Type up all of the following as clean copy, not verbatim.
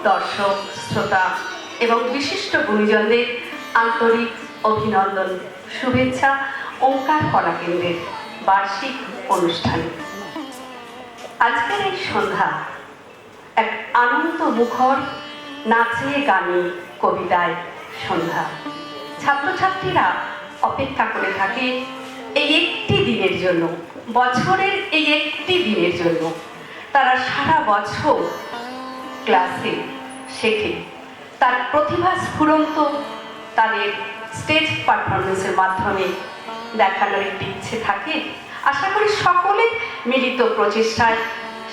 দর্শক শ্রোতা এবং বিশিষ্ট গুণীজনদের আন্তরিক অভিনন্দন, শুভেচ্ছা ওঙ্কার কলা কেন্দ্রের বার্ষিক অনুষ্ঠানে। আজকের এই সন্ধ্যা এক আনন্দ মুখর নাচে গানে কবিতায় সন্ধ্যা। ছাত্রছাত্রীরা অপেক্ষা করে থাকে এই একটি দিনের জন্য, বছরের এই একটি দিনের জন্য। তারা সারা বছর ক্লাসে শেখে, তার প্রতিভা স্ফুরন্ত তাদের স্টেজ পারফরমেন্সের মাধ্যমে দেখানোর একটি ইচ্ছে থাকে। আশা করি সকলের মিলিত প্রচেষ্টায়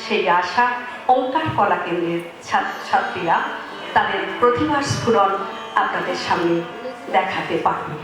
সেই আশা ওঙ্কার কলা কেন্দ্রের ছাত্রছাত্রীরা তাদের প্রতিভার স্ফুরণ আপনাদের সামনে দেখাতে পারবে।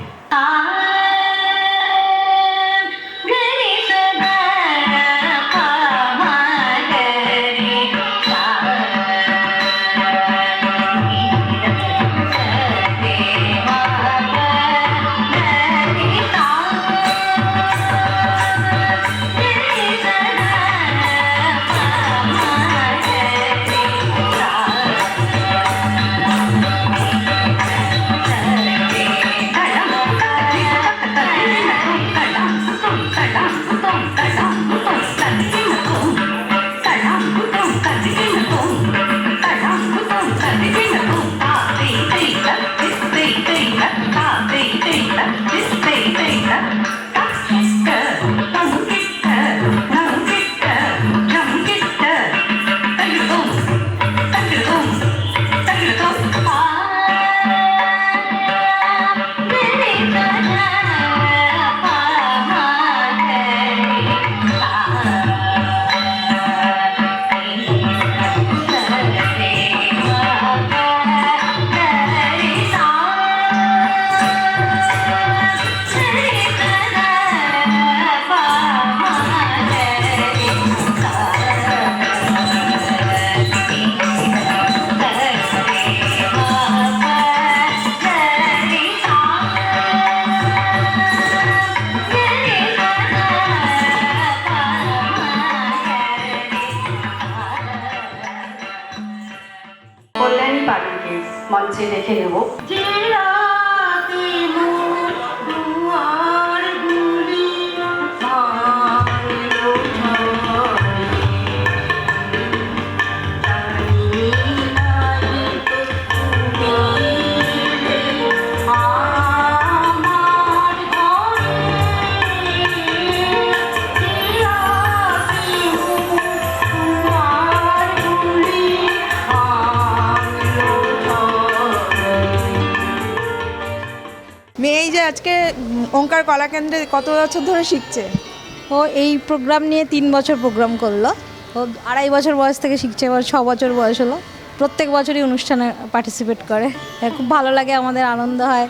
মঞ্চে দেখে নেব। মেয়ে এই যে আজকে ওঙ্কার কলা কেন্দ্রে কত বছর ধরে শিখছে? ও এই প্রোগ্রাম নিয়ে 3 বছর প্রোগ্রাম করলো। ও 2.5 বছর বয়স থেকে শিখছে, এবার 6 বছর বয়স হলো। প্রত্যেক বছরই অনুষ্ঠানে পার্টিসিপেট করে, খুব ভালো লাগে, আমাদের আনন্দ হয়।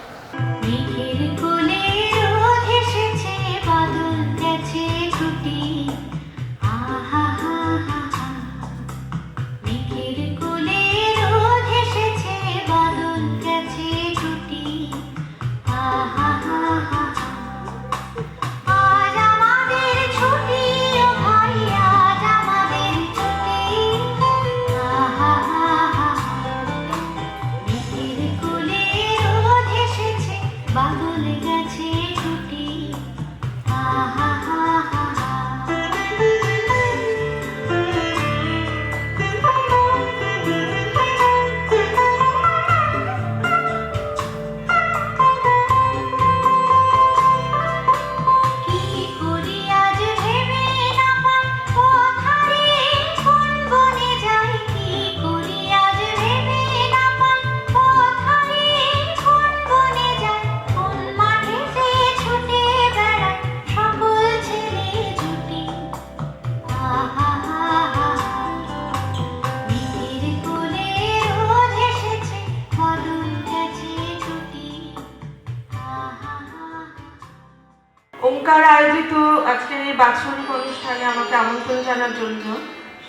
ওঙ্কার আয়োজিত আজকের এই বাৎসরিক অনুষ্ঠানে আমাকে আমন্ত্রণ জানার জন্য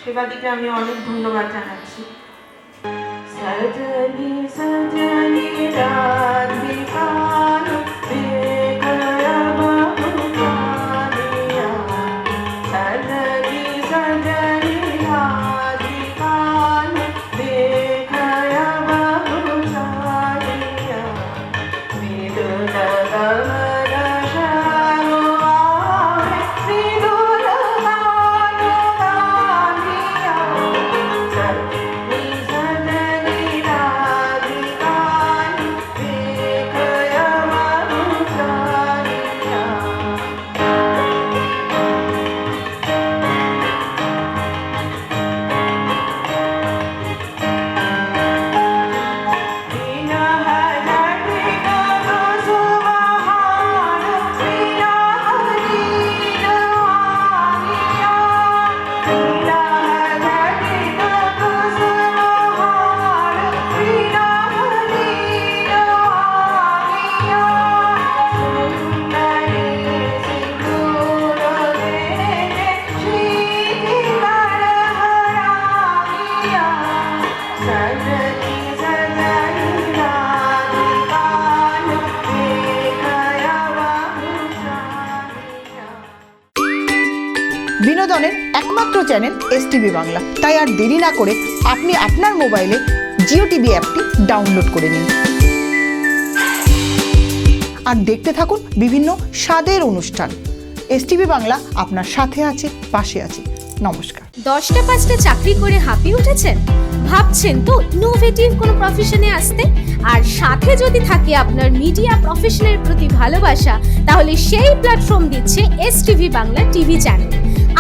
সেবাদিকে আমি অনেক ধন্যবাদ জানাচ্ছি। সজনি সজনি রাধিকার দেখয়া বহুকারিয়া, সজনি সজনি রাধিকার দেখয়া বিনোদনের একমাত্র চ্যানেল এসটিভি বাংলা। তাই আর দেরি না করে আপনি আপনার মোবাইলে জিও টিভি অ্যাপটি ডাউনলোড করে নিন আর দেখতে থাকুন বিভিন্ন স্বাদের অনুষ্ঠান। এসটিভি বাংলা আপনার সাথে আছে, পাশে আছে। নমস্কার। 10টা 5টা চাকরি করে হাঁপিয়ে উঠেছেন? ভাবছেন তো ইনোভেটিভ কোনো প্রফেশনে আসতে? আর সাথে যদি থাকে আপনার মিডিয়া প্রফেশনের প্রতি ভালোবাসা, তাহলে সেই প্ল্যাটফর্ম দিচ্ছে এসটিভি বাংলা টিভি চ্যানেল।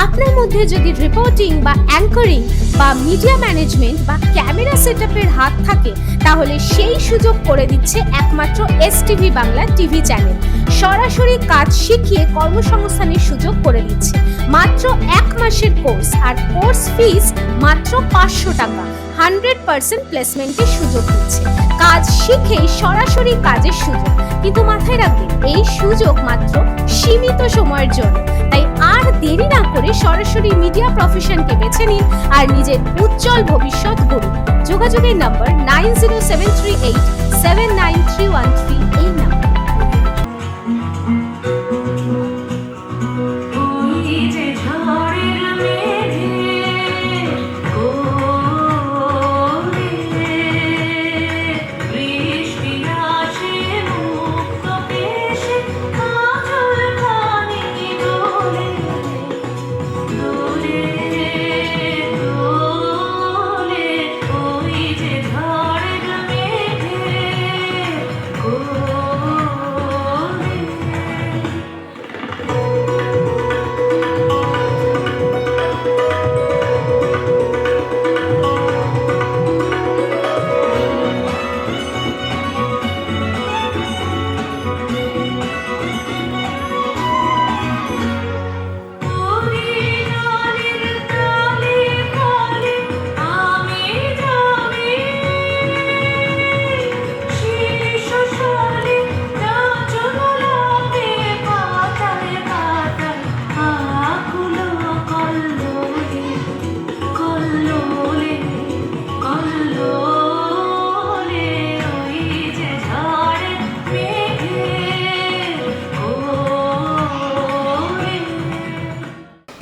আপনার মধ্যে যদি রিপোর্টিং বা অ্যাঙ্করিং বা মিডিয়া ম্যানেজমেন্ট বা ক্যামেরা সেটআপের হাত থাকে, তাহলে সেই সুযোগ করে দিচ্ছে একমাত্র এসটিভি বাংলা টিভি চ্যানেল। সরাসরি কাজ শিখিয়ে কর্মসংস্থানের সুযোগ করে দিচ্ছে। মাত্র 1 মাসের কোর্স, আর কোর্স ফিস মাত্র 500 টাকা। 100% প্লেসমেন্টের সুযোগ দিচ্ছে। কাজ শিখেই সরাসরি কাজের সুযোগ। কিন্তু মাথায় রাখবেন, এই সুযোগ মাত্র সীমিত সময়ের জন্য। তাই আর দেরি না করে সরাসরি মিডিয়া প্রফেশনকে বেছে নিন আর নিজের উজ্জ্বল ভবিষ্যৎ গড়ুন। যোগাযোগের নম্বর 9073879313 এই নাম্বার।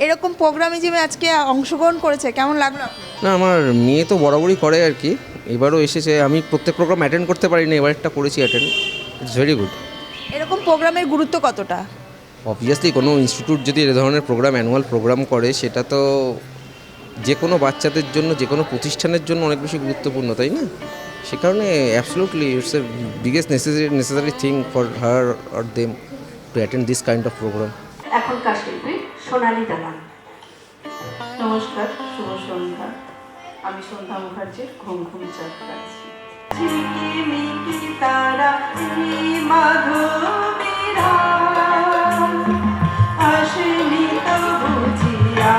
এরকম প্রোগ্রামে যে আজকে অংশগ্রহণ করেছে, কেমন লাগলো আপনার? না, আমার মেয়ে তো বরাবরই করে আর কি, এবারও এসেছে। আমি প্রত্যেক প্রোগ্রাম অ্যাটেন্ড করতে পারিনি, এবার একটা করেছি অ্যাটেন্ড। It's very good. এরকম প্রোগ্রামের গুরুত্ব কতটা? অবভিয়াসলি কোনো ইনস্টিটিউট যদি এ ধরনের প্রোগ্রাম, অ্যানুয়াল প্রোগ্রাম করে, সেটা তো যে কোনো বাচ্চাদের জন্য, যে কোনো প্রতিষ্ঠানের জন্য অনেক বেশি গুরুত্বপূর্ণ, তাই না? সে কারণে absolutely it's a biggest necessary thing for her or them to attend this kind of programme. এখনকার শিল্পী সোনালী দালান। নমস্কার, শুভ সন্ধ্যা। আমি সন্ধ্যা মুখার্জি, ঘুম ঘুম চাঁদ গাইছি। ঝিকিমিকি তারা মাধবীরা আসেনি তো বুঝিয়া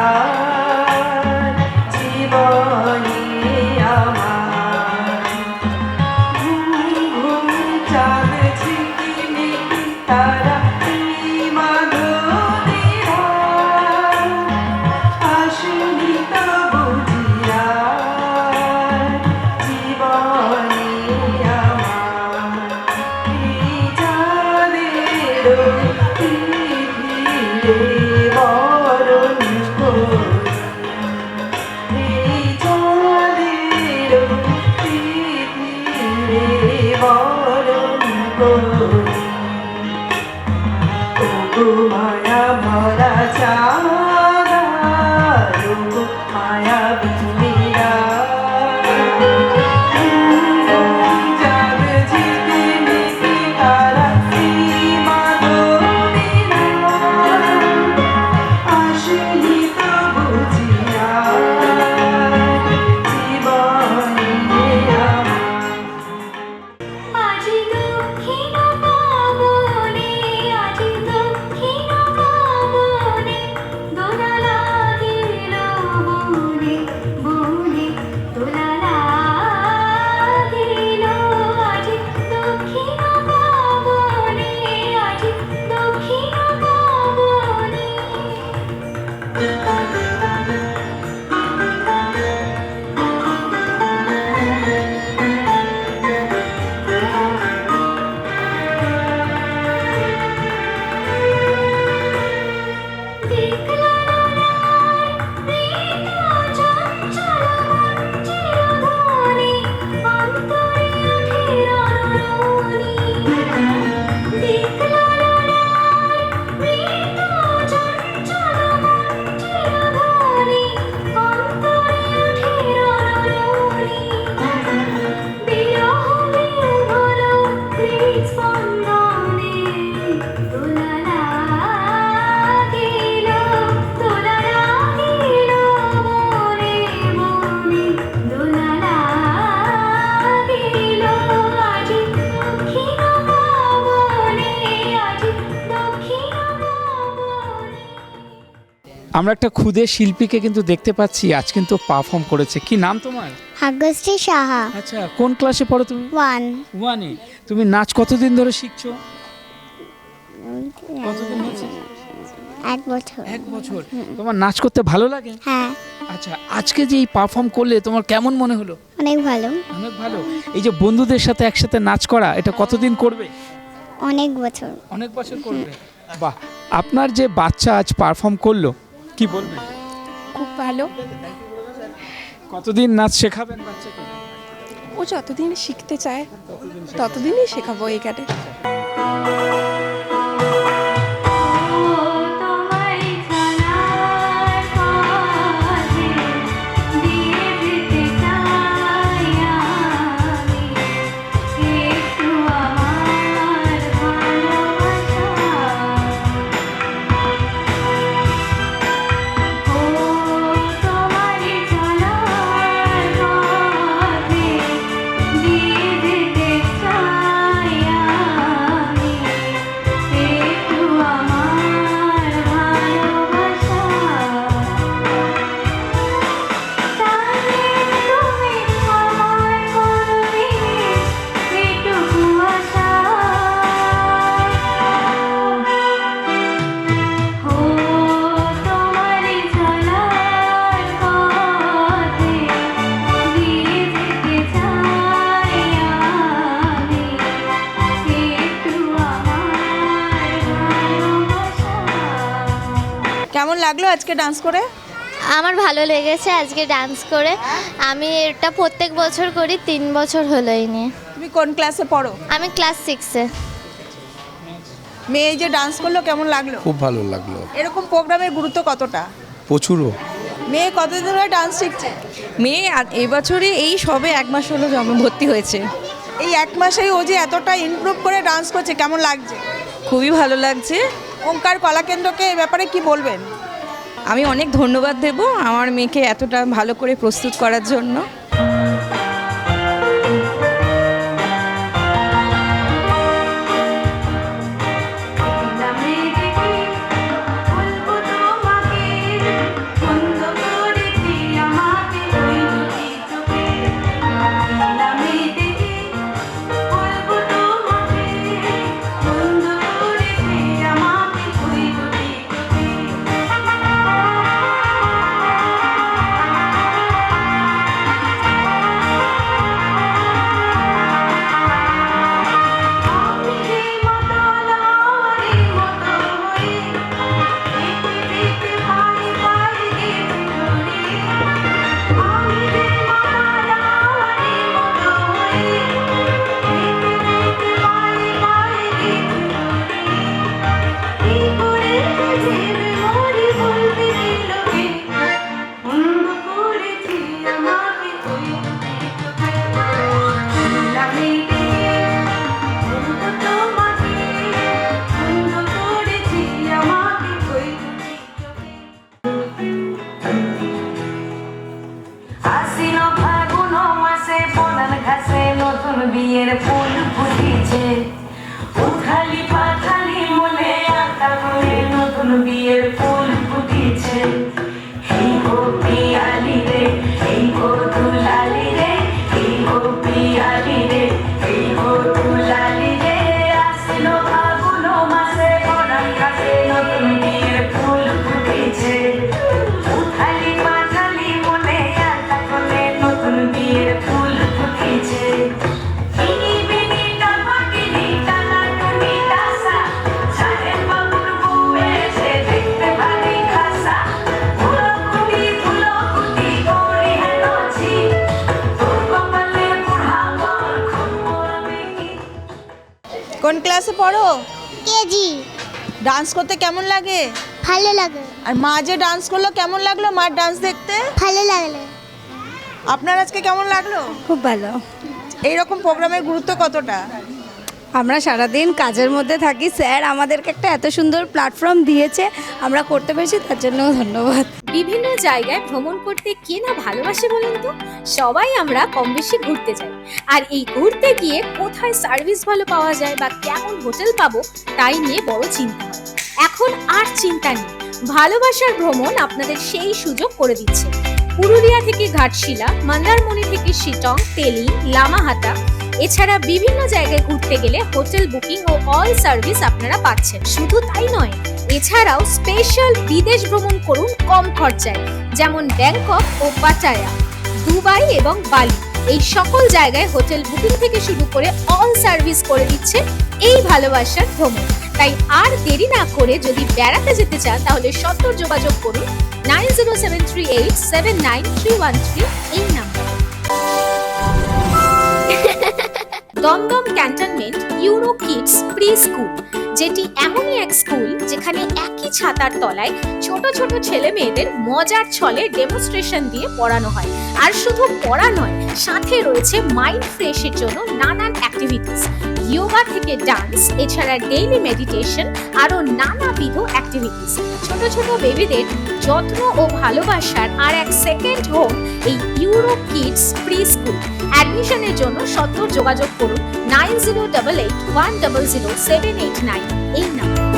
জীবনে আমার। ঘুম ঘুম চাঁদ ঝিকিমিকি তারা মাধবীরা আসেনি তো বুঝিয়া জীবনে আমার। এই চাঁদের আমরা একটা ক্ষুদে শিল্পীকে কিন্তু দেখতে পাচ্ছি, আজ কিন্তু পারফর্ম করেছে। কি নাম তোমার? ভাগ্যশ্রী সাহা। আচ্ছা, কোন ক্লাসে পড়ো তুমি? 1। 1-এ। তুমি নাচ কতদিন ধরে শিখছো? কতদিন হচ্ছে? 1 বছর। 1 বছর। তোমার নাচ করতে ভালো লাগে? হ্যাঁ, আচ্ছা, আজকে যে এই পারফর্ম করলে তোমার কেমন মনে হলো? অনেক ভালো। অনেক ভালো। এই যে বন্ধুদের সাথে একসাথে নাচ করা, এটা কতদিন করবে? অনেক বছর। অনেক বছর করবে। বাহ, আপনার যে বাচ্চা আজ পারফর্ম করলো, কি বলবেন? খুব ভালো। কতদিন নাচ শেখাবেন বাচ্চাকে? ও যতদিন শিখতে চায় ততদিনই শেখাবো এখানে। কেমন লাগলো আজকে ডান্স করে? আমার ভালো লেগেছে আজকে ডান্স করে। আমি এটা প্রত্যেক বছর করি, 3 বছর হলো এই নিয়ে। তুমি কোন ক্লাসে পড়ো? আমি ক্লাস 6-এ। মেয়ে যে ডান্স করলো কেমন লাগলো? খুব ভালো লাগলো। এরকম প্রোগ্রামের গুরুত্ব কতটা? প্রচুরও। মেয়ে কতদিন ধরে ডান্স শিখছে? মেয়ে এই বছরে এই সবে 1 মাস হলো ভর্তি হয়েছে। এই 1 মাসেই ও যে এতটা ইমপ্রুভ করে ডান্স করছে, কেমন লাগছে? খুবই ভালো লাগছে। ওঙ্কার কলাকেন্দ্রকে এই ব্যাপারে কি বলবেন? আমি অনেক ধন্যবাদ দেব আমার মেয়েকে এতটা ভালো করে প্রস্তুত করার জন্য। বিয়ের ফুল ফুটেছে, উথালি পাথালি মনে আঁকা করে নতুন বিয়ের ফুল ফুটেছে। এই গো পিয়ালি রে, এই গো দুলালি রে, এই গো পিয়ালি রে, এই গো দুলালি রে। আসলো ফাগুন মাসে পরাণ কাছে নতুন বিয়ের ফুল ফুটেছে, উথালি পাথালি মনে আঁকা করে নতুন বিয়ের ফুল ফুটেছে। কোন ক্লাসে পড়ো? কেজি। ডান্স করতে কেমন লাগে? ভালো লাগে। আর মা যে ডান্স করলো কেমন লাগলো মার ডান্স দেখতে? ভালো লাগলো। আপনার আজকে কেমন লাগলো? খুব ভালো। এইরকম প্রোগ্রামের গুরুত্ব কতটা? আমরা সারাদিন কাজের মধ্যে থাকি, স্যার আমাদেরকে একটা এত সুন্দর প্ল্যাটফর্ম দিয়েছে, আমরা করতে পেরেছি, তার জন্য ধন্যবাদ। বিভিন্ন জায়গায় ভ্রমণ করতে কে না ভালোবাসে বলুন তো? সবাই আমরা কম বেশি ঘুরতে যাই, আর এই ঘুরতে গিয়ে কোথায় সার্ভিস ভালো পাওয়া যায় বা কেমন হোটেল পাবো তাই নিয়ে বড় চিন্তা হয়। এখন আর চিন্তা নেই, ভালোবাসার ভ্রমণ আপনাদের সেই সুযোগ করে দিচ্ছে। পুরুলিয়া থেকে ঘাটশিলা, মন্দারমণি থেকে শিটং, তেলি, লামাহাটা, এছাড়া বিভিন্ন জায়গায় ঘুরতে গেলে হোটেল বুকিং ও অল সার্ভিস আপনারা পাচ্ছেন। শুধু তাই নয়, এছাড়াও স্পেশাল বিদেশ ভ্রমণ করুন কম খরচায়, যেমন ব্যাংকক ও পাটায়া, দুবাই এবং বালি। এই সকল জায়গায় হোটেল বুকিং থেকে শুরু করে অল সার্ভিস করে দিচ্ছে এই ভালোবাসার ভ্রমণ। তাই আর দেরি না করে যদি বেড়াতে যেতে চান তাহলে সত্বর যোগাযোগ করুন 9073879313 এই নাম্বারে। Dum Dum cantonment Euro Kids preschool, যেটি এমনই এক স্কুল যেখানে একই ছাতার তলায় ছোট ছোট ছেলে মেয়েদের মজার ছলে ডেমনস্ট্রেশন দিয়ে পড়ানো হয়। আর শুধু পড়া নয়, সাথে রয়েছে মাইন্ড ফ্রেশের জন্য নানান অ্যাক্টিভিটিস, যোগা থেকে ডান্স, এছাড়া ডেইলি মেডিটেশন, আরো নানাবিধ অ্যাক্টিভিটিস। ছোট ছোট বেবিদের যত্ন ও ভালোবাসার আর এক সেকেন্ড হোম এই ইউরো কিডস প্রি স্কুল। অ্যাডমিশনের জন্য সত্বর যোগাযোগ করুন 9088100789 এই নাম্বার।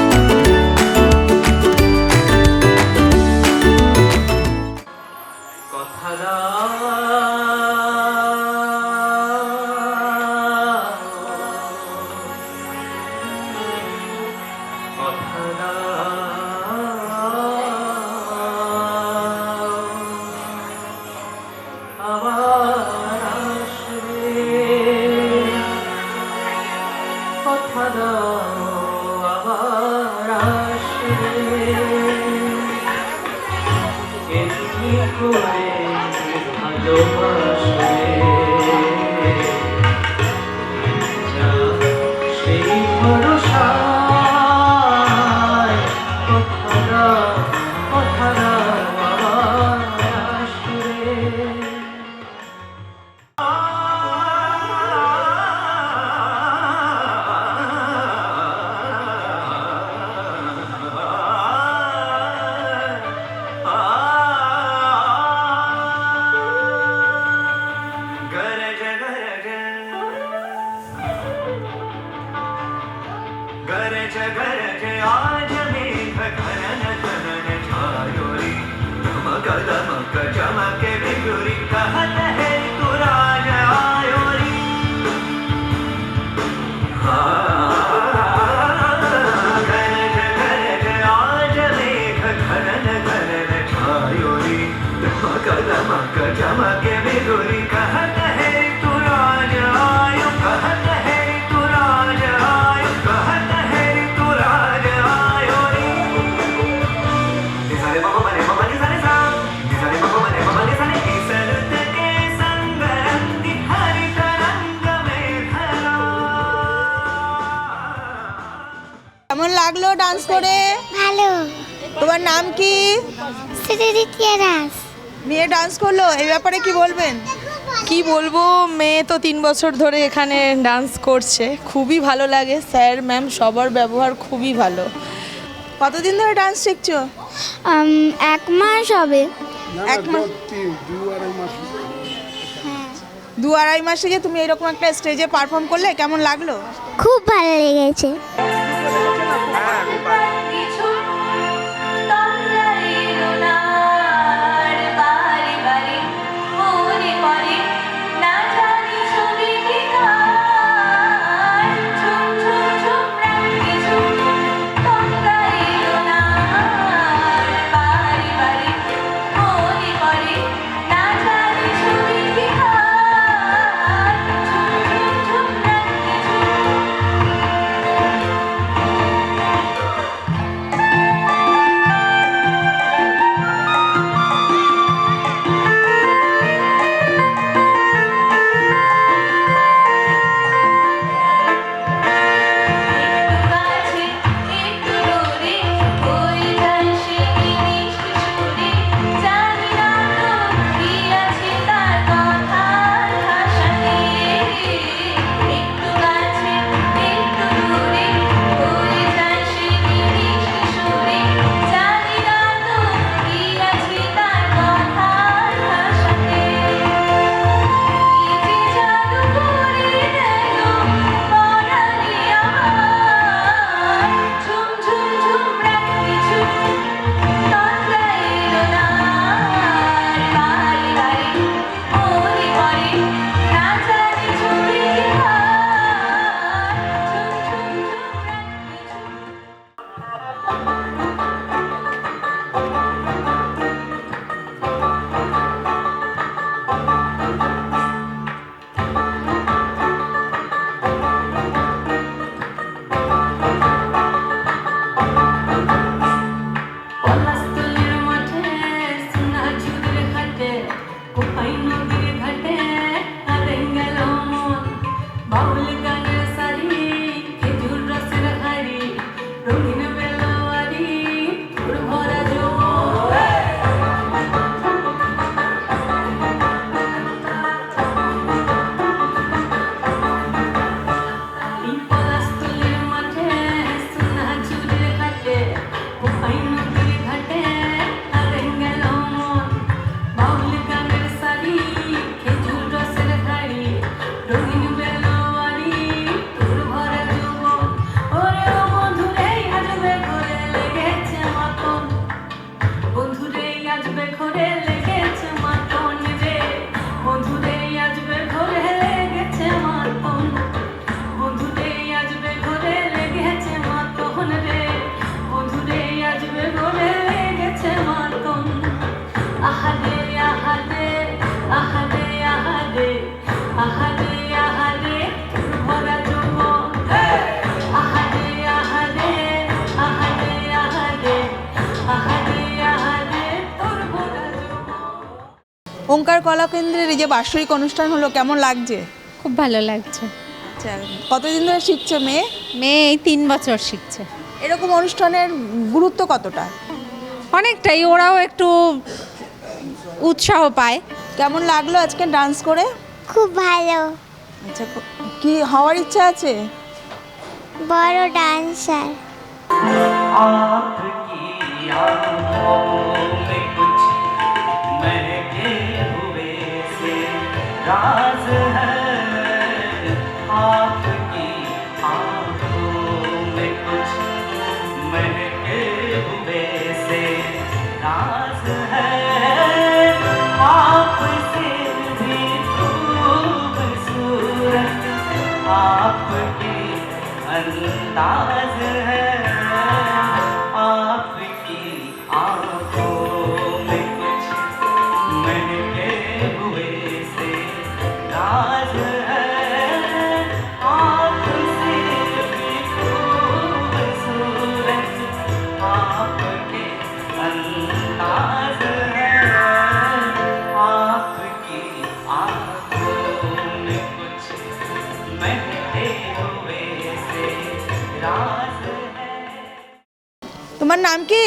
কেমন লাগলো ডান্স করে? ভালো। তোমার নাম কি? শ্রীরিতিয়া দাস। মেয়ে ডান্স করলো, এই ব্যাপারে কি বলবেন? কি বলবো, মেয়ে তো 3 বছর ধরে এখানে ডান্স করছে, খুবই ভালো লাগে। স্যার ম্যাম সবার ব্যবহার খুবই ভালো। কতদিন ধরে ডান্স শিখছো? 1 মাস হবে। 1 মাস? 2-2.5 মাস থেকে তুমি এরকম একটা স্টেজে পারফর্ম করলে, কেমন লাগলো? খুব ভালো লেগেছে। আসবে ঘরে লেগেছে মাতন রে, বন্ধুরে আসবে ঘরে লেগেছে মাতন, বন্ধুরে আসবে ঘরে লেগেছে মাতন রে, বন্ধুরে আসবে ঘরে লেগেছে মাতন। আহারে আহারে আহারে আহারে আহারে আহারে ভরা যৌবন, আহারে আহারে আহারে আহারে আহারে আহারে তোর ভরা যৌবন। ওঙ্কার কলা কেন্দ্রের এই যে বাৎসরিক অনুষ্ঠান হলো, কেমন লাগছে? খুব ভালো লাগছে। আচ্ছা, কতদিন ধরে শিখছে মেয়ে? মেয়ে এই 3 বছর শিখছে। এরকম অনুষ্ঠানের গুরুত্ব কতটা? অনেকটাই, ওরাও একটু উৎসাহ পায়। কেমন লাগলো আজকে ডান্স করে? খুব ভালো। আচ্ছা, কি হওয়ার ইচ্ছা আছে? বড় ডান্সার। आपकी आँखों में कुछ महके हुए से राज है, आपकी आँखों में कुछ महके हुए से राज है, आपसे भी खूबसूरत आपके अंदाज है, आपकी आँखों में कुछ महके हुए से राज है, आपसे भी खूबसूरत आपके अंदाज है, आपकी आँखों में कुछ महके हुए से राज है। তোমার নাম কি?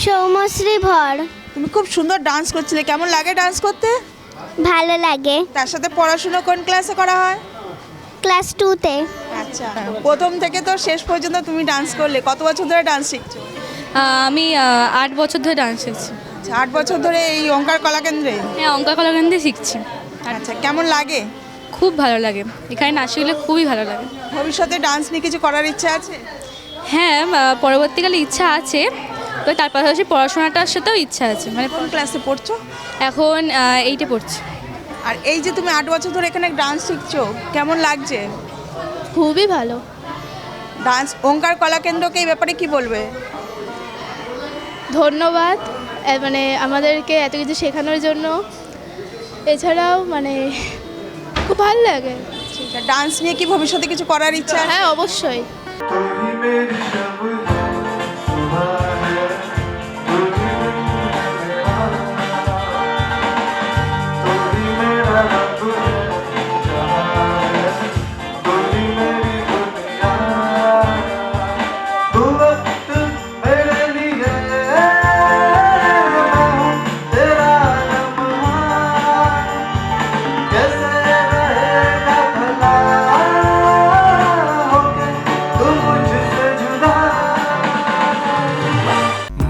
সৌমশ্রী ভর। তুমি খুব সুন্দর ডান্স করছিলে, কেমন লাগে ডান্স করতে? ভালো লাগে। তার সাথে পড়াশোনা কোন ক্লাসে করা হয়? ক্লাস 2-তে। আচ্ছা, প্রথম থেকে তো শেষ পর্যন্ত তুমি ডান্স করলে। কত বছর ধরে ডান্স শিখছো? আমি 8 বছর ধরে ডান্স শিখছি। আচ্ছা, 8 বছর ধরে এই ওঙ্কার কলা কেন্দ্রে? হ্যাঁ, অঙ্কা কলা কেন্দ্রে শিখছি। আচ্ছা, কেমন লাগে? খুব ভালো লাগে, এখানে নাচ শিখলে খুবই ভালো লাগে। ভবিষ্যতে ডান্স নিয়ে কিছু করার ইচ্ছা আছে? হ্যাঁ, পরবর্তীকালে ইচ্ছা আছে, তো তার পাশাপাশি পড়াশোনাটার সাথেও ইচ্ছা আছে। মানে কোন ক্লাসে পড়ছো? এখন 8-এ পড়ছি। আর এই যে তুমি 8 বছর ধরে এখানে ডান্স শিখছো, কেমন লাগছে? খুবই ভালো। ডান্স ওঙ্কার কলা কেন্দ্রকে এই ব্যাপারে কি বলবে? ধন্যবাদ মানে আমাদেরকে এত কিছু শেখানোর জন্য। এছাড়াও মানে খুব ভালো লাগে। ডান্স নিয়ে কি ভবিষ্যতে কিছু করার ইচ্ছা আছে? হ্যাঁ, অবশ্যই।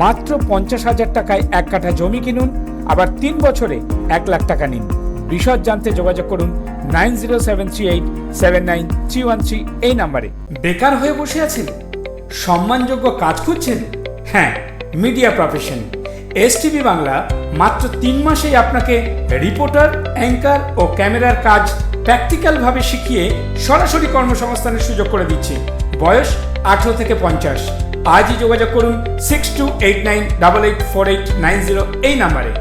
মাত্র 50,000 টাকায় 1 কাঠা জমি কিনুন, আবার 3 বছরে 1 লাখ টাকা নিন। বিশদ জানতে যোগাযোগ করুন 9073879313 এই নাম্বারে। বেকার হয়ে বসে আছেন? সম্মানযোগ্য কাজ খুঁজছেন? হ্যাঁ, মিডিয়া প্রফেশন। এসটিভি বাংলা মাত্র 3 মাসেই আপনাকে রিপোর্টার, অ্যাঙ্কার ও ক্যামেরার কাজ প্র্যাকটিক্যালভাবে শিখিয়ে সরাসরি কর্মসংস্থানের সুযোগ করে দিচ্ছে। বয়স 18 থেকে 50। আজই যোগাযোগ করুন 6289884890 এই নাম্বারে।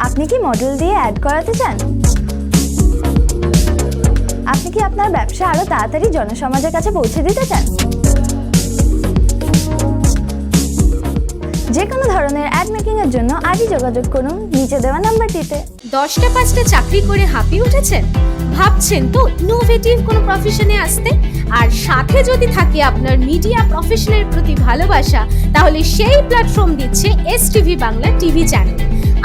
আপনি কি মডেল দিয়ে অ্যাড করাতে চান? আপনি কি আপনার ব্যবসা আরো তাড়াতাড়ি জনসমাজের কাছে পৌঁছে দিতে চান? যে কোনো ধরনের অ্যাড মেকিং এর জন্য আজই যোগাযোগ করুন নিচে দেওয়া নাম্বারটিতে। 10টা 5টা চাকরি করে হাঁপিয়ে উঠেছেন? ভাবছেন তো ইনোভেটিভ কোনো প্রফেশনে আসতে? আর সাথে যদি থাকে আপনার মিডিয়া প্রফেশনের প্রতি ভালোবাসা, তাহলে সেই প্ল্যাটফর্ম দিচ্ছে এসটিভি বাংলা টিভি চ্যানেল।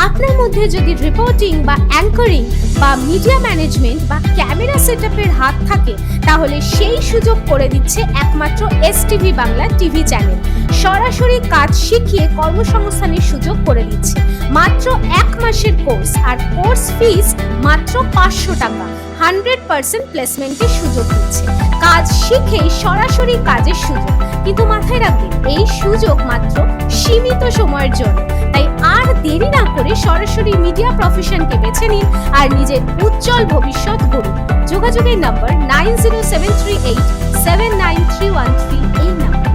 আপনার মধ্যে যদি রিপোর্টিং বা অ্যাঙ্করিং বা মিডিয়া ম্যানেজমেন্ট বা ক্যামেরা সেটআপের হাত থাকে, তাহলে সেই সুযোগ করে দিচ্ছে একমাত্র এসটিভি বাংলা টিভি চ্যানেল। সরাসরি কাজ শিখিয়ে কর্মসংস্থানের সুযোগ করে দিচ্ছে। মাত্র 1 মাসের কোর্স, আর কোর্স ফিস মাত্র 500 টাকা। 100% প্লেসমেন্টের সুযোগ দিচ্ছে। কাজ শিখেই সরাসরি কাজের সুযোগ। কিন্তু মাথায় রাখবেন, এই সুযোগ মাত্র সীমিত সময়ের জন্য। তাই আর দেরি না করে সরাসরি মিডিয়া প্রফেশনকে বেছে নিন আর নিজের উজ্জ্বল ভবিষ্যৎ গড়ুন। যোগাযোগের নম্বর 9073879313 এই নাম্বার।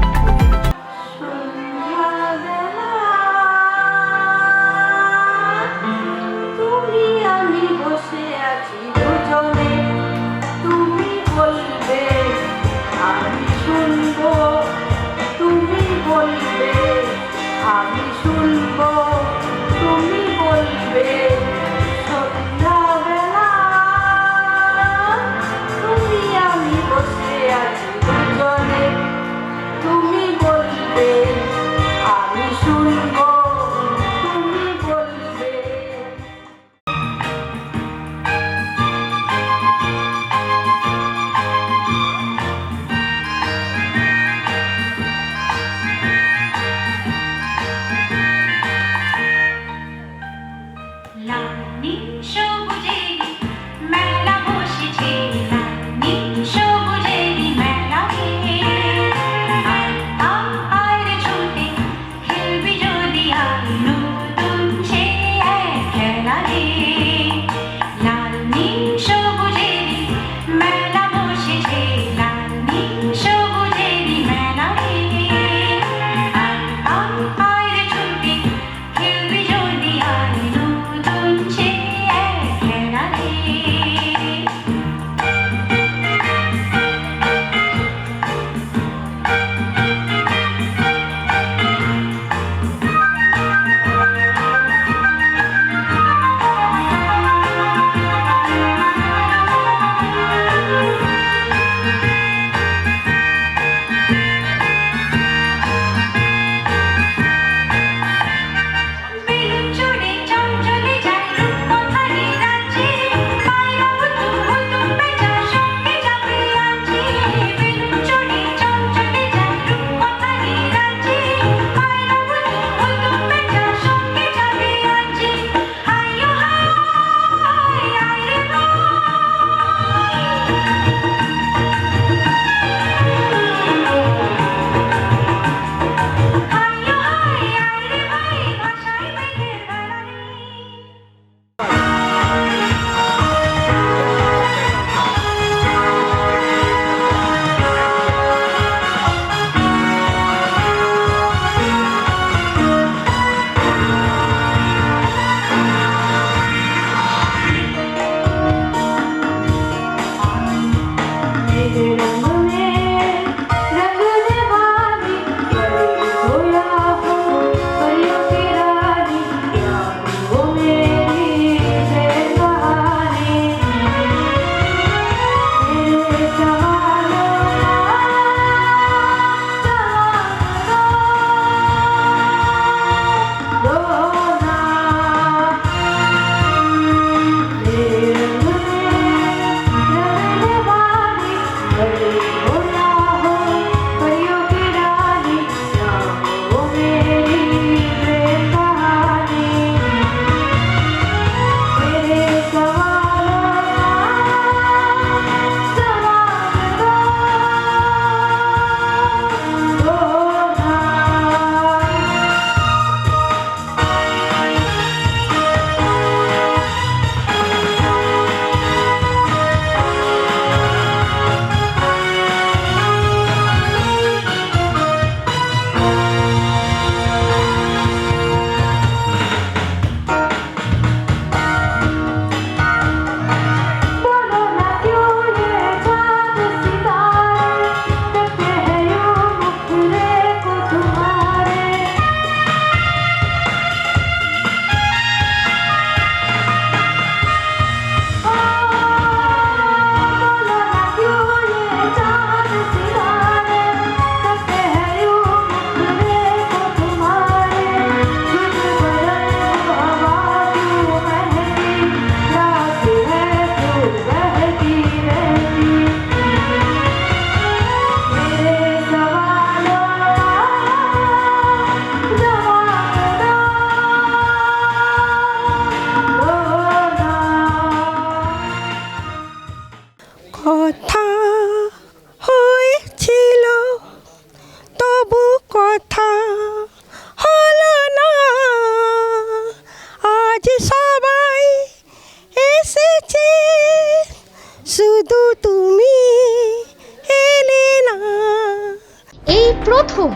প্রথম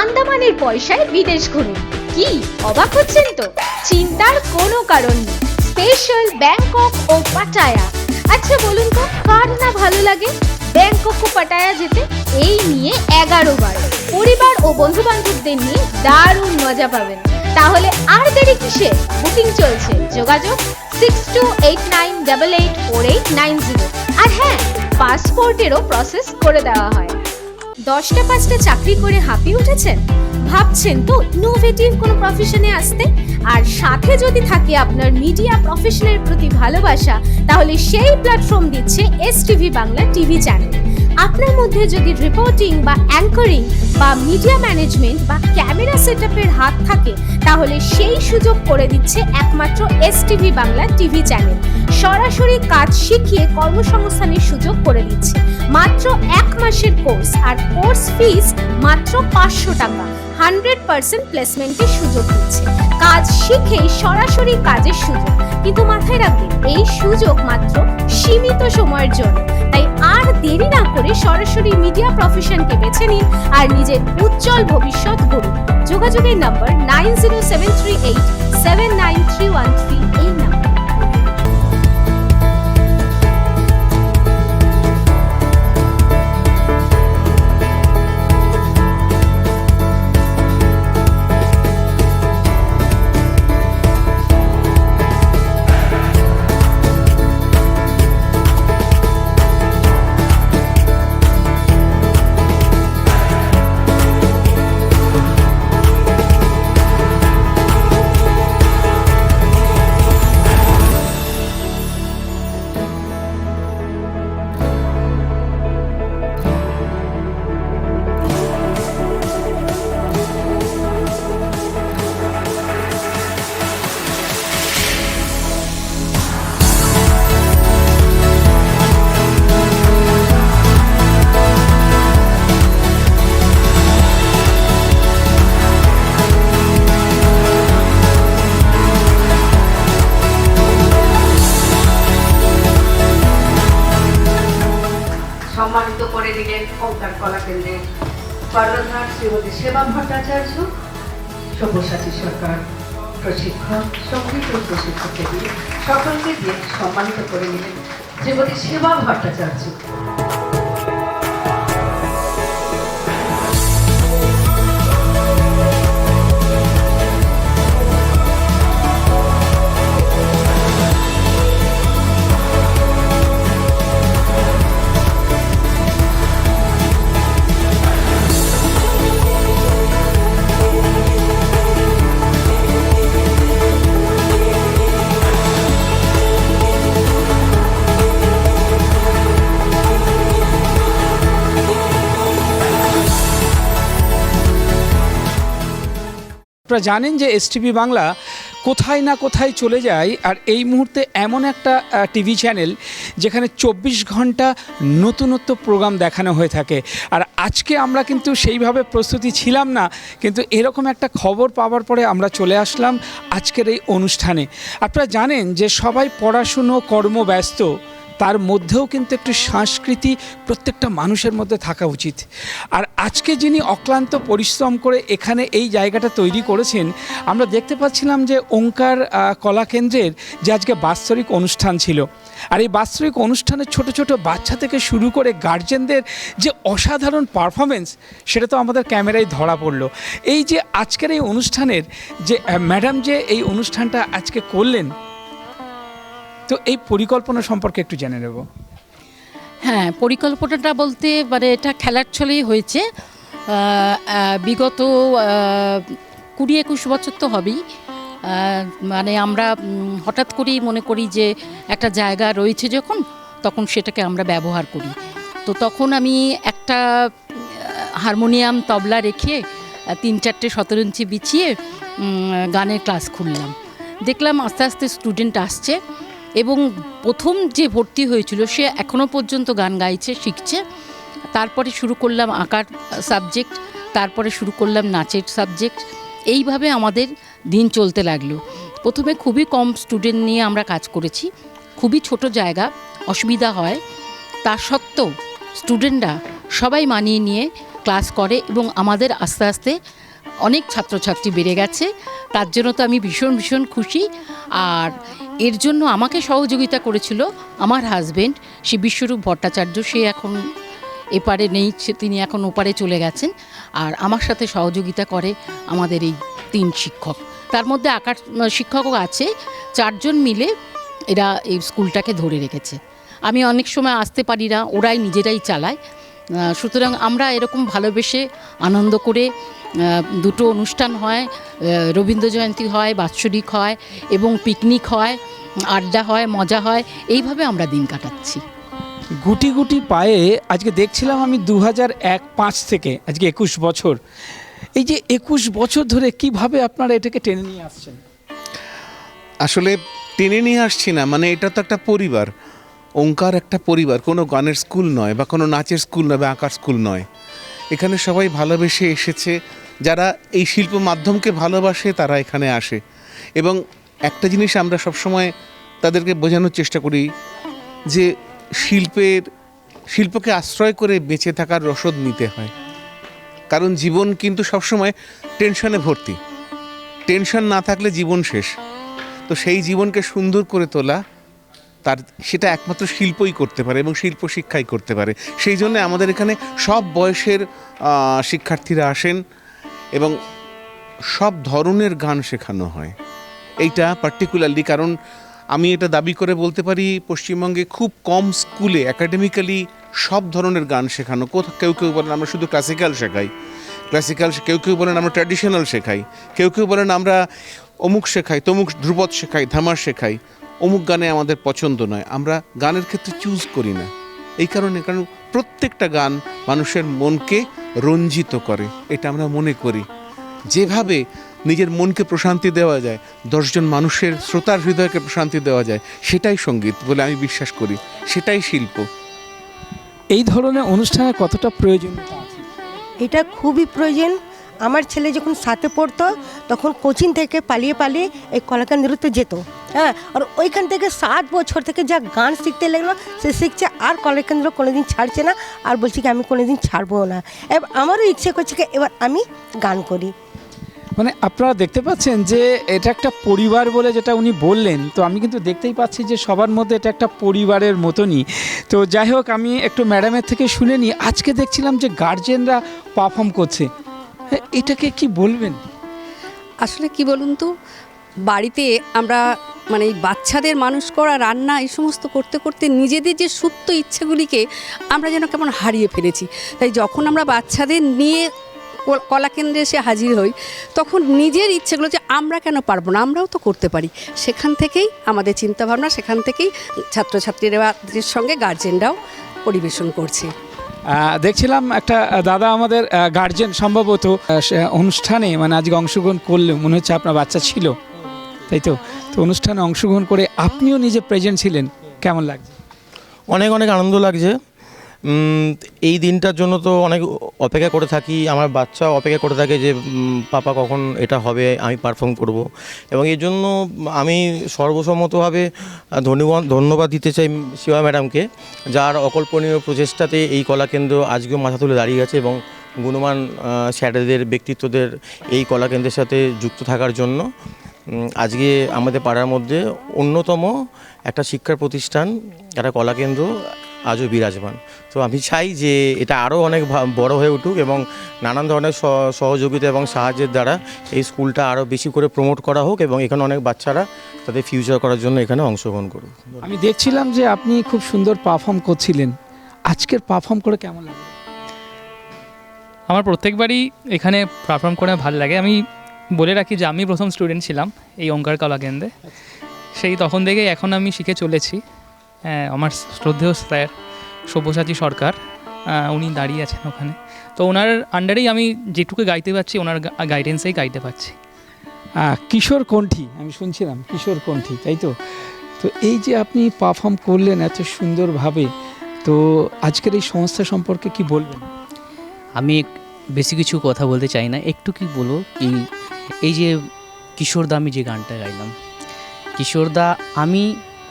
আন্দামানের পয়সায় বিদেশ ঘুরুন। কি অবাক হচ্ছেন তো? চিন্তার কোনো কারণ নেই। স্পেশাল ব্যাংকক ও পাটায়া। আচ্ছা বলুন তো, কার না ভালো লাগে ব্যাংকক ও পাটায়া যেতে? এই নিয়ে 11 বার পরিবার ও বন্ধু বান্ধবদের নিয়ে দারুণ মজা পাবেন। তাহলে আর দেরি কিসে? বুকিং চলছে, যোগাযোগ 6289884890। আর হ্যাঁ, পাসপোর্টেরও প্রসেস করে দেওয়া হয়। 10টা 5টা চাকরি করে হাঁপিয়ে উঠেছেন? ভাবছেন তো ইনোভেটিভ কোনো প্রফেশনে আসতে? আর সাথে যদি থাকে আপনার মিডিয়া প্রফেশনের প্রতি ভালোবাসা, তাহলে সেই প্ল্যাটফর্ম দিচ্ছে এসটিভি বাংলা টিভি চ্যানেল। আপনার মধ্যে যদি রিপোর্টিং বা অ্যাঙ্করিং বা মিডিয়া ম্যানেজমেন্ট বা ক্যামেরা সেটআপের হাত থাকে, তাহলে সেই সুযোগ করে দিচ্ছে একমাত্র এসটিভি বাংলা টিভি চ্যানেল। সরাসরি কাজ শিখিয়ে কর্মসংস্থানের সুযোগ করে দিচ্ছে। মাত্র 1 মাসের কোর্স, আর কোর্স ফিস মাত্র 500 টাকা। 100% প্লেসমেন্টের সুযোগ দিচ্ছে। কাজ শিখেই সরাসরি কাজের সুযোগ। কিন্তু মাথায় রাখবেন, এই সুযোগ মাত্র সীমিত সময়ের জন্য। তাই আর দেরি না করে সরাসরি মিডিয়া প্রফেশনকে বেছে নিন আর নিজের উজ্জ্বল ভবিষ্যৎ গড়ুন। যোগাযোগের নম্বর 9073879313 এই নাম্বার। সম্মানিত করে দিলেন ওঙ্কার কলা কেন্দ্রের কর্ণধার শ্রীমতী সেবা ভট্টাচার্য, সব্যসাচী সরকার প্রশিক্ষক, সঙ্গীত ও প্রশিক্ষককে দিয়ে সকলকে দিয়ে সম্মানিত করে নিলেন শ্রীমতী সেবা ভট্টাচার্য। আপনারা জানেন যে এসটিভি বাংলা কোথায় না কোথায় চলে যায়, আর এই মুহূর্তে এমন একটা টিভি চ্যানেল যেখানে 24 ঘন্টা নতুনত্ব প্রোগ্রাম দেখানো হয়ে থাকে। আর আজকে আমরা কিন্তু সেইভাবে প্রস্তুতি ছিলাম না, কিন্তু এরকম একটা খবর পাওয়ার পরে আমরা চলে আসলাম আজকের এই অনুষ্ঠানে। আপনারা জানেন যে সবাই পড়াশুনো কর্মব্যস্ত, তার মধ্যেও কিন্তু একটু সংস্কৃতি প্রত্যেকটা মানুষের মধ্যে থাকা উচিত। আর আজকে যিনি অক্লান্ত পরিশ্রম করে এখানে এই জায়গাটা তৈরি করেছেন, আমরা দেখতে পাচ্ছিলাম যে ওঙ্কার কলা কেন্দ্রের যে আজকে বাৎসরিক অনুষ্ঠান ছিল, আর এই বাৎসরিক অনুষ্ঠানে ছোট ছোট বাচ্চা থেকে শুরু করে গার্জেনদের যে অসাধারণ পারফরমেন্স, সেটা তো আমাদের ক্যামেরায় ধরা পড়লো। এই যে আজকের এই অনুষ্ঠানের যে ম্যাডাম যে এই অনুষ্ঠানটা আজকে করলেন, তো এই পরিকল্পনা সম্পর্কে একটু জেনে নেব। হ্যাঁ, পরিকল্পনাটা বলতে মানে এটা খেলার ছলেই হয়েছে। বিগত 20-21 বছর তো হবেই। মানে আমরা হঠাৎ করেই মনে করি যে একটা জায়গা রয়েছে যখন, তখন সেটাকে আমরা ব্যবহার করি। তো তখন আমি একটা হারমোনিয়াম তবলা রেখে 3-4টে 17 ইঞ্চি বিছিয়ে গানের ক্লাস খুললাম। দেখলাম আস্তে আস্তে স্টুডেন্ট আসছে, এবং প্রথম যে ভর্তি হয়েছিল সে এখনও পর্যন্ত গান গাইছে, শিখছে। তারপরে শুরু করলাম আঁকার সাবজেক্ট, তারপরে শুরু করলাম নাচের সাবজেক্ট। এইভাবে আমাদের দিন চলতে লাগলো। প্রথমে খুবই কম স্টুডেন্ট নিয়ে আমরা কাজ করেছি, খুবই ছোট জায়গা, অসুবিধা হয়। তা সত্ত্বেও স্টুডেন্টরা সবাই মানিয়ে নিয়ে ক্লাস করে এবং আমাদের আস্তে আস্তে অনেক ছাত্রছাত্রী বেড়ে গেছে। তার জন্য তো আমি ভীষণ ভীষণ খুশি। আর এর জন্য আমাকে সহযোগিতা করেছিল আমার হাজবেন্ড শ্রী বিশ্বরূপ ভট্টাচার্য। সে এখন এপারে নেই, তিনি এখন ওপারে চলে গেছেন। আর আমার সাথে সহযোগিতা করে আমাদের এই 3 শিক্ষক। তার মধ্যে আঁকার শিক্ষকও আছে, 4 জন মিলে এরা এই স্কুলটাকে ধরে রেখেছে। আমি অনেক সময় আসতে পারি না, ওরাই নিজেরাই চালায়। সুতরাং আমরা এরকম ভালোবেসে আনন্দ করে 2টো অনুষ্ঠান হয়, রবীন্দ্র জয়ন্তী হয়, বাৎসরিক হয় এবং পিকনিক হয়, আড্ডা হয়, মজা হয়, এইভাবে আমরা দিন কাটাচ্ছি। গুটি গুটি পায়ে আজকে দেখছিলাম আমি 2001-05 থেকে আজকে 21 বছর। এই যে 21 বছর ধরে কিভাবে আপনারা এটাকে টেনে নিয়ে আসছেন? আসলে টেনে নিয়ে আসছি না, মানে এটা তো একটা পরিবার। ওঙ্কার একটা পরিবার, কোনো গানের স্কুল নয় বা কোনো নাচের স্কুল নয় বা আঁকার স্কুল নয়। এখানে সবাই ভালোবেসে এসেছে, যারা এই শিল্প মাধ্যমকে ভালোবাসে তারা এখানে আসে। এবং একটা জিনিস আমরা সবসময় তাদেরকে বোঝানোর চেষ্টা করি যে শিল্পকে আশ্রয় করে বেঁচে থাকার রসদ নিতে হয়। কারণ জীবন কিন্তু সবসময় টেনশনে ভর্তি, টেনশন না থাকলে জীবন শেষ। তো সেই জীবনকে সুন্দর করে তোলা, সেটা একমাত্র শিল্পই করতে পারে এবং শিল্প শিক্ষাই করতে পারে। সেই জন্য আমাদের এখানে সব বয়সের শিক্ষার্থীরা আসেন এবং সব ধরনের গান শেখানো হয়। এইটা পার্টিকুলারলি, কারণ আমি এটা দাবি করে বলতে পারি পশ্চিমবঙ্গে খুব কম স্কুলে একাডেমিক্যালি সব ধরনের গান শেখানো। কেউ কেউ বলেন আমরা শুধু ক্লাসিক্যাল শেখাই, কেউ কেউ বলেন আমরা ট্র্যাডিশনাল শেখাই, কেউ কেউ বলেন আমরা অমুক শেখাই, তমুক ধ্রুপদ শেখাই, ধামার শেখাই, অমুক গানে আমাদের পছন্দ নয়। আমরা গানের ক্ষেত্রে চুজ করি না এই কারণে, কারণ প্রত্যেকটা গান মানুষের মনকে রঞ্জিত করে, এটা আমরা মনে করি। যেভাবে নিজের মনকে প্রশান্তি দেওয়া যায়, 10 জন মানুষের শ্রোতার হৃদয়কে প্রশান্তি দেওয়া যায়, সেটাই সঙ্গীত বলে আমি বিশ্বাস করি, সেটাই শিল্প। এই ধরনের অনুষ্ঠানের কতটা প্রয়োজনীয়তা আছে? এটা খুবই প্রয়োজন। আমার ছেলে যখন 7-এ পড়তো তখন কোচিং থেকে পালিয়ে এই কলাকেন্দ্রতে যেত। হ্যাঁ, আর ওইখান থেকে 7 বছর থেকে যা গান শিখতে লাগলো সে শিখছে, আর কলাকেন্দ্র কোনোদিন ছাড়ছে না, আর বলছি কি আমি কোনোদিন ছাড়বো না। এবার আমারও ইচ্ছে করছে কি এবার আমি গান করি। মানে আপনারা দেখতে পাচ্ছেন যে এটা একটা পরিবার বলে যেটা উনি বললেন, তো আমি কিন্তু দেখতেই পাচ্ছি যে সবার মধ্যে এটা একটা পরিবারের মতনই। তো যাই হোক, আমি একটু ম্যাডামের থেকে শুনে নিই। আজকে দেখছিলাম যে গার্জেনরা পারফর্ম করছে, এটাকে কি বলবেন? আসলে কি বলুন তো, বাড়িতে আমরা মানে বাচ্চাদের মানুষ করা, রান্না, এই সমস্ত করতে করতে নিজেদের যে সুপ্ত ইচ্ছেগুলিকে আমরা যেন কেমন হারিয়ে ফেলেছি। তাই যখন আমরা বাচ্চাদের নিয়ে কলাকেন্দ্রে এসে হাজির হই, তখন নিজের ইচ্ছেগুলো যে আমরা কেন পারবো না, আমরাও তো করতে পারি, সেখান থেকেই আমাদের চিন্তাভাবনা, সেখান থেকেই ছাত্রছাত্রীদের সঙ্গে গার্জেনরাও পরিবেশন করছে। দেখছিলাম একটা দাদা আমাদের গার্জেন সম্ভবত অনুষ্ঠানে মানে আজকে অংশগ্রহণ করলে, মনে হচ্ছে আপনার বাচ্চা ছিল, তাই তো? তো অনুষ্ঠানে অংশগ্রহণ করে আপনিও নিজে প্রেজেন্ট ছিলেন, কেমন লাগছে? অনেক অনেক আনন্দ লাগছে। এই দিনটার জন্য তো অনেক অপেক্ষা করে থাকি, আমার বাচ্চা অপেক্ষা করে থাকে যে পাপা কখন এটা হবে, আমি পারফর্ম করব। এবং এর জন্য আমি সর্বসম্মতভাবে ধন্যবাদ দিতে চাই শিবা ম্যাডামকে, যার অকল্পনীয় প্রচেষ্টাতে এই কলাকেন্দ্র আজকেও মাথা তুলে দাঁড়িয়ে গেছে এবং গুণমান স্যারেদের ব্যক্তিত্বদের এই কলাকেন্দ্রের সাথে যুক্ত থাকার জন্য আজকে আমাদের পাড়ার মধ্যে অন্যতম একটা শিক্ষার প্রতিষ্ঠান, একটা কলাকেন্দ্র আজও বিরাজমান। তো আমি চাই যে এটা আরও অনেক বড় হয়ে উঠুক এবং নানান ধরনের সহযোগিতা এবং সাহায্যের দ্বারা এই স্কুলটা আরও বেশি করে প্রমোট করা হোক এবং এখানে অনেক বাচ্চারা তাদের ফিউচার করার জন্য এখানে অংশগ্রহণ করুক। আমি দেখছিলাম যে আপনি খুব সুন্দর পারফর্ম করছিলেন, আজকের পারফর্ম করে কেমন লাগে? আমার প্রত্যেকবারই এখানে পারফর্ম করে ভালো লাগে। আমি বলে রাখি যে আমি প্রথম স্টুডেন্ট ছিলাম এই ওঙ্কার কলাকেন্দ্রে, সেই তখন থেকে এখন আমি শিখে চলেছি। আমার শ্রদ্ধেয় স্যার সব্যসাচী সরকার, উনি দাঁড়িয়ে আছেন ওখানে, তো ওনার আন্ডারেই আমি যেটুকু গাইতে পারছি, ওনার গাইডেন্সেই গাইতে পারছি। কিশোর কণ্ঠী আমি শুনছিলাম, কিশোর কণ্ঠী, তাই তো? তো এই যে আপনি পারফর্ম করলেন এত সুন্দরভাবে, তো আজকের এই সংস্থা সম্পর্কে কি বলবেন? আমি বেশি কিছু কথা বলতে চাই না, একটু কি বলবো, এই যে কিশোরদা, আমি যে গানটা গাইলাম, কিশোরদা, আমি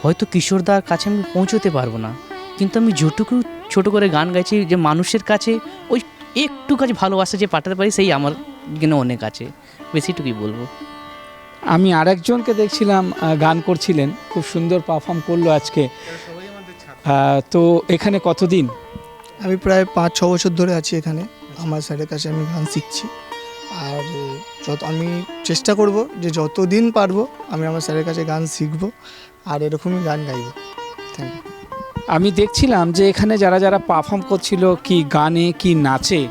হয়তো কিশোরদার কাছে আমি পৌঁছতে পারবো না, কিন্তু আমি যেটুকু ছোটো করে গান গাইছি যে মানুষের কাছে ওই একটু কাছে ভালোবাসা যে পাঠাতে পারি সেই আমার জন্য অনেক আছে, বেশিটুকুই বলবো। আমি আরেকজনকে দেখছিলাম গান করছিলেন, খুব সুন্দর পারফর্ম করলো আজকে। তো এখানে কতদিন? আমি প্রায় 5-6 বছর ধরে আছি এখানে। আমার স্যারের কাছে আমি গান শিখছি, আর আমি চেষ্টা করব যে যতদিন পারবো আমি আমার স্যারের কাছে গান শিখবো আর এরকমই গান গাইবো। Thank you. আমি দেখছিলাম যে এখানে যারা যারা পারফর্ম করছিল, কি গানে কি নাচে,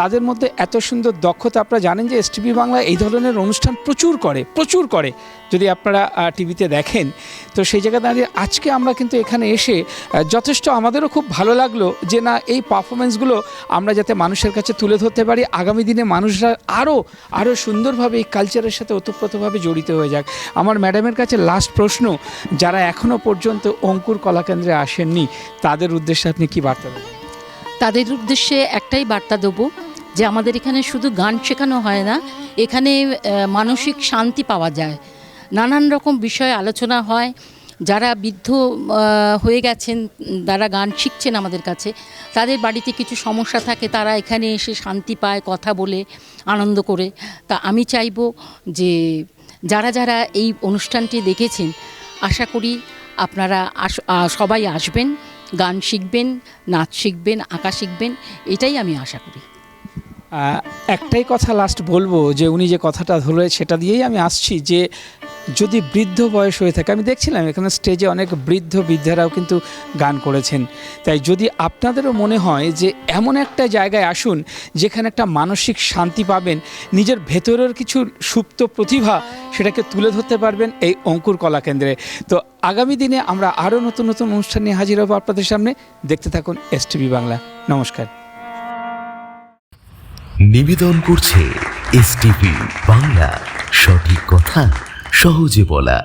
তাদের মধ্যে এত সুন্দর দক্ষতা। আপনারা জানেন যে এসটিভি বাংলা এই ধরনের অনুষ্ঠান প্রচুর করে যদি আপনারা টিভিতে দেখেন। তো সেই জায়গায় দাঁড়িয়ে আজকে আমরা কিন্তু এখানে এসে যথেষ্ট আমাদেরও খুব ভালো লাগলো যে না, এই পারফরমেন্সগুলো আমরা যাতে মানুষের কাছে তুলে ধরতে পারি, আগামী দিনে মানুষরা আরও সুন্দরভাবে এই কালচারের সাথে ওতপ্রোতভাবে জড়িত হয়ে যাক। আমার ম্যাডামের কাছে লাস্ট প্রশ্ন, যারা এখনও পর্যন্ত অঙ্কুর কলাকেন্দ্রে আসেননি তাদের উদ্দেশ্যে আপনি কী বার্তা দেবেন? তাদের উদ্দেশ্যে একটাই বার্তা দেবো যে আমাদের এখানে শুধু গান শেখানো হয় না, এখানে মানসিক শান্তি পাওয়া যায়, নানান রকম বিষয়ে আলোচনা হয়। যারা বৃদ্ধ হয়ে গেছেন, যারা গান শিখছেন আমাদের কাছে, তাদের বাড়িতে কিছু সমস্যা থাকে, তারা এখানে এসে শান্তি পায় কথা বলে, আনন্দ করে। তা আমি চাইবো যে যারা যারা এই অনুষ্ঠানটি দেখেছেন, আশা করি আপনারা সবাই আসবেন, গান শিখবেন, নাচ শিখবেন, আঁকা শিখবেন, এটাই আমি আশা করি। একটাই কথা লাস্ট বলবো, যে উনি যে কথাটা ধরে সেটা দিয়েই আমি আসছি, যে যদি বৃদ্ধ বয়স হয়ে থাকে, আমি দেখছিলাম এখানে স্টেজে অনেক বৃদ্ধরাও কিন্তু গান করেছেন, তাই যদি আপনাদেরও মনে হয় যে এমন একটা জায়গায় আসুন যেখানে একটা মানসিক শান্তি পাবেন, নিজের ভেতরের কিছু সুপ্ত প্রতিভা সেটাকে তুলে ধরতে পারবেন এই অঙ্কুর কলাকেন্দ্রে। তো আগামী দিনে আমরা আরও নতুন নতুন অনুষ্ঠান নিয়ে হাজির হব আপনাদের সামনে। দেখতে থাকুন এসটিভি বাংলা। নমস্কার। নিবেদন করছে এসটিভি বাংলা, সঠিক কথা সহজে বলা।